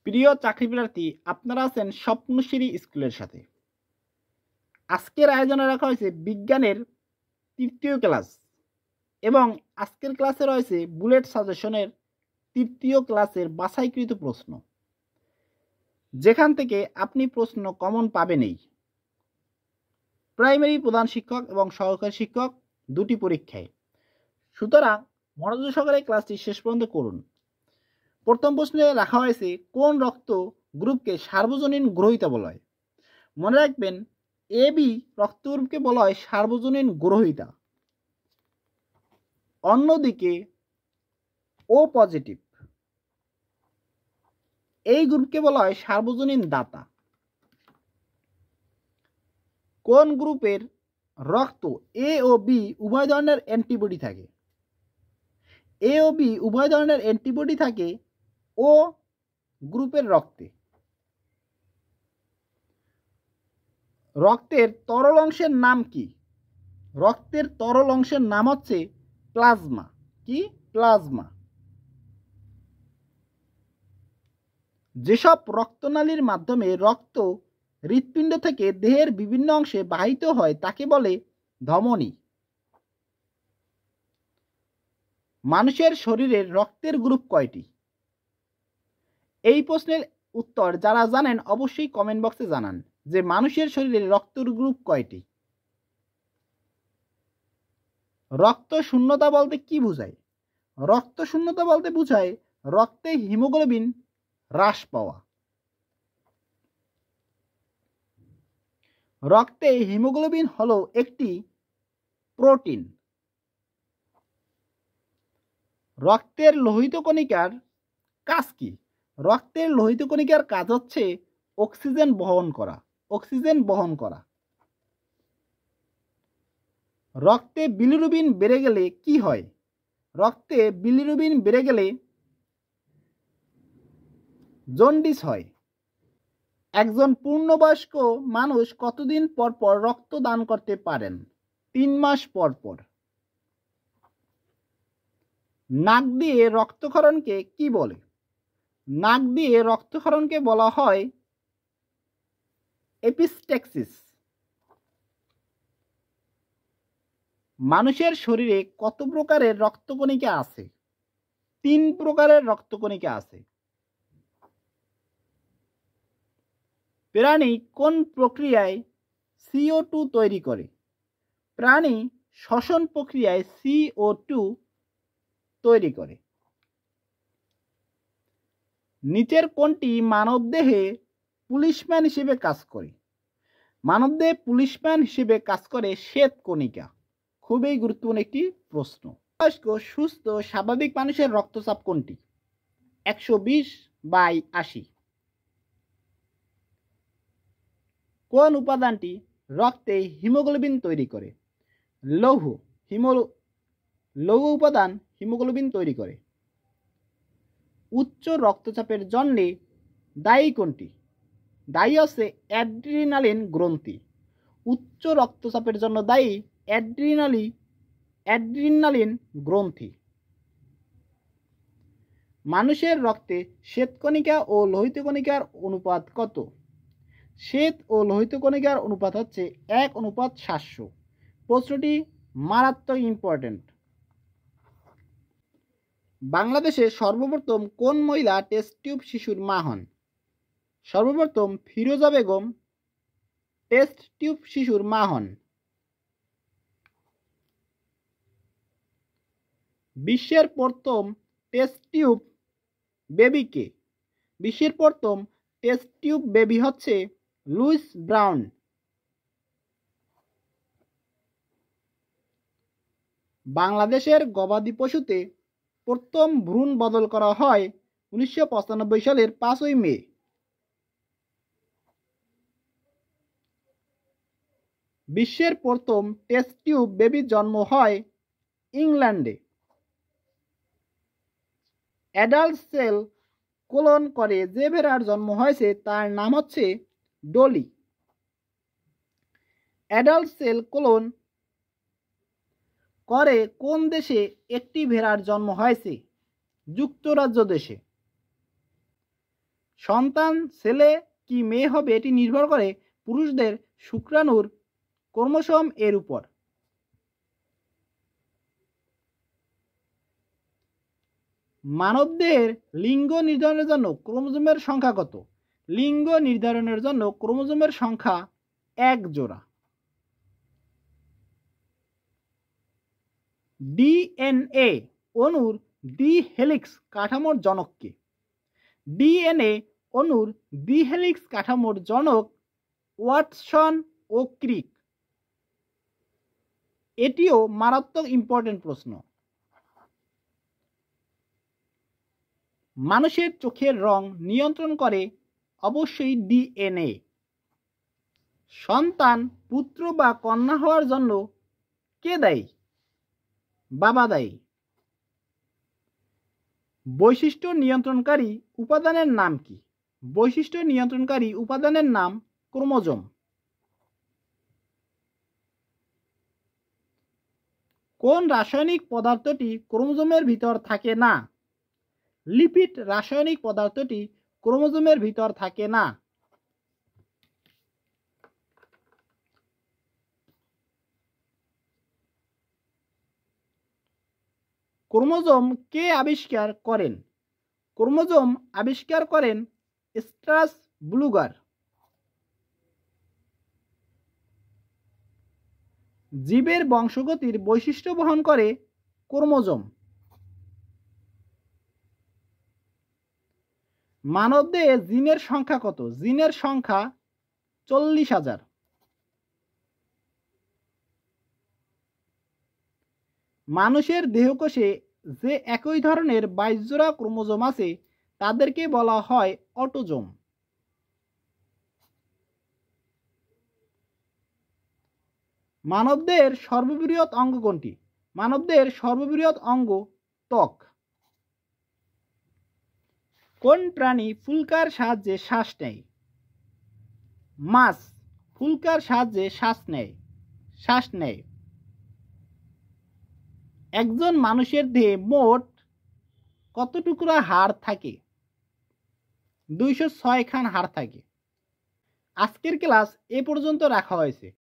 প্রিয় চাকরিপ্রার্থী, আপনারা আছেন স্বপ্নশ্রী স্কুলের সাথে। আজকের আয়োজনে রাখা হয়েছে বিজ্ঞানের তৃতীয় ক্লাস এবং আজকের ক্লাসে রয়েছে বুলেট সাজেশনের তৃতীয় ক্লাসের বাছাইকৃত প্রশ্ন, যেখান থেকে আপনি প্রশ্ন কমন পাবেনই। প্রাইমারি প্রধান শিক্ষক এবং সহকারী শিক্ষক দুটি পরীক্ষায়, সুতরাং মনোযোগ সহকারে ক্লাসটি শেষ পর্যন্ত করুন। প্রথম প্রশ্নে রাখা হয়েছে কোন রক্ত গ্রুপকে সার্বজনীন গ্রহিতা বলা হয়। মনে রাখবেন, এ বি রক্ত গ্রুপকে বলা হয় সার্বজনীন গ্রহিতা, অন্যদিকে ও পজিটিভ এই গ্রুপকে বলা হয় সার্বজনীন দাতা। কোন গ্রুপের রক্ত এ ও বি উভয় ধরনের অ্যান্টিবডি থাকে? এ ও বি উভয় ধরনের অ্যান্টিবডি থাকে ও গ্রুপের রক্তে। রক্তের তরল অংশের নাম কি? রক্তের তরল অংশের নাম হচ্ছে প্লাজমা। কি? প্লাজমা। যেসব রক্তনালীর মাধ্যমে রক্ত হৃৎপিণ্ড থেকে দেহের বিভিন্ন অংশে বাহিত হয় তাকে বলে ধমনী। মানুষের শরীরের রক্তের গ্রুপ কয়টি? এই প্রশ্নের উত্তর যারা জানেন অবশ্যই কমেন্ট বক্সে জানান যে মানুষের শরীরে রক্তের গ্রুপ কয়টি। রক্ত শূন্যতা বলতে কি বোঝায়? রক্ত শূন্যতা বলতে বোঝায় রক্তে হিমোগ্লোবিন হ্রাস পাওয়া। রক্তে হিমোগ্লোবিন হলো একটি প্রোটিন। রক্তের লোহিত কণিকার কাজ কি? রক্তের লোহিত কণিকার কাজ হচ্ছে অক্সিজেন বহন করা। অক্সিজেন বহন করা। রক্তে বিলিরুবিন বেড়ে গেলে কি হয়? রক্তে বিলিরুবিন বেড়ে গেলে জন্ডিস হয়। একজন পূর্ণবয়স্ক মানুষ কতদিন পর পর রক্ত দান করতে পারেন? 3 মাস পর পর। নাক দিয়ে রক্তক্ষরণকে কি বলে? নাক দিয়ে রক্তক্ষরণকে বলা হয় এপিস্টেক্সিস। মানুষের শরীরে কত প্রকারের রক্তকণিকা আছে? 3 প্রকারের রক্তকণিকা আছে। প্রাণী কোন প্রক্রিয়ায় CO2 তৈরি করে? প্রাণী শ্বসন প্রক্রিয়ায় CO2 তৈরি করে। নিচের কোনটি মানবদেহে পুলিশম্যান হিসেবে কাজ করে? মানবদেহে পুলিশম্যান হিসেবে কাজ করে শ্বেত কণিকা। খুবই গুরুত্বপূর্ণ একটি প্রশ্ন। বয়স্ক সুস্থ স্বাভাবিক মানুষের রক্তচাপ কোনটি? 120/80। কোন উপাদানটি রক্তে হিমোগ্লোবিন তৈরি করে? লৌহ। লৌহ উপাদান হিমোগ্লোবিন তৈরি করে। উচ্চ রক্তচাপের জন্যে দায়ী কোনটি? দায়ী হচ্ছে অ্যাড্রিনালিন গ্রন্থি। উচ্চ রক্তচাপের জন্য দায়ী অ্যাড্রিনালিন গ্রন্থি। মানুষের রক্তে শ্বেতকণিকা ও লোহিত কণিকার অনুপাত কত? শ্বেত ও লোহিত কণিকার অনুপাত হচ্ছে 1:700। প্রশ্নটি মারাত্মক ইম্পর্টেন্ট। বাংলাদেশে সর্বপ্রথম কোন মহিলা টেস্ট টিউব শিশুর মা হন? সর্বপ্রথম ফিরোজা বেগম টেস্ট টিউব শিশুর মা হন। বিশ্বের প্রথম টেস্ট টিউব বেবি কে? বিশ্বের প্রথম টেস্ট টিউব বেবি হচ্ছে লুইস ব্রাউন। বাংলাদেশের গবাদি পশুতে প্রথম ভ্রূণ বদল করা হয় 1995 সালের 5ই মে। বিশ্বের প্রথম টেস্ট টিউব বেবির জন্ম হয় ইংল্যান্ডে। অ্যাডাল্ট সেল কোলন করে যে ভেড়ার জন্ম হয়েছে তার নাম হচ্ছে ডলি। অ্যাডাল্ট সেল কোলন করে কোন দেশে একটি ভেড়ার জন্ম হয়েছে? যুক্তরাজ্য দেশে। সন্তান ছেলে কি মেয়ে হবে এটি নির্ভর করে পুরুষদের শুক্রাণুর ক্রোমোসোম এর উপর। মানবদেহের লিঙ্গ নির্ধারণের জন্য ক্রোমোজোমের সংখ্যা কত? লিঙ্গ নির্ধারণের জন্য ক্রোমোজোমের সংখ্যা 1 জোড়া। ডিএনএ অণুর দ্বি হেলিক্স কাঠামোর জনক কে? ডিএনএ অণুর দ্বি হেলিক্স কাঠামোর জনক ওয়াটসন ও ক্রিক। এটিও মারাত্মক ইম্পর্টেন্ট প্রশ্ন। মানুষের চোখের রং নিয়ন্ত্রণ করে অবশ্যই ডিএনএ। সন্তান পুত্র বা কন্যা হওয়ার জন্য কে দায়ী? বাবা দায়ী। বৈশিষ্ট্য নিয়ন্ত্রণকারী উপাদানের নাম কি? বৈশিষ্ট্য নিয়ন্ত্রণকারী উপাদানের নাম ক্রোমোজোম। কোন রাসায়নিক পদার্থটি ক্রোমোজোমের ভিতর থাকে না? লিপিড রাসায়নিক পদার্থটি ক্রোমোজোমের ভিতর থাকে না। ক্রোমোজোম কে আবিষ্কার করেন? ক্রোমোজোম আবিষ্কার করেন স্ট্রাসবুর্গার। জীবের বংশগতির বৈশিষ্ট্য বহন করে ক্রোমোজোম। মানবদেহে জিনের সংখ্যা কত? জিনের সংখ্যা 40,000। মানুষের দেহকোষে যে একই ধরনের 22 জোড়া ক্রোমোজোম আছে তাদেরকে বলা হয় অটোজোম। মানবদেহের সর্ববৃহৎ অঙ্গ কোনটি? মানবদেহের সর্ববৃহৎ অঙ্গ ত্বক। কোন প্রাণী ফুলকার সাহায্যে শ্বাস নেয়? মাছ ফুলকার সাহায্যে শ্বাস নেয়। একজন মানুষের দেহে মোট কত টুকরা হাড় থাকে? 206 খান হাড় থাকে। আজকের ক্লাস এ পর্যন্ত রাখা হয়েছে।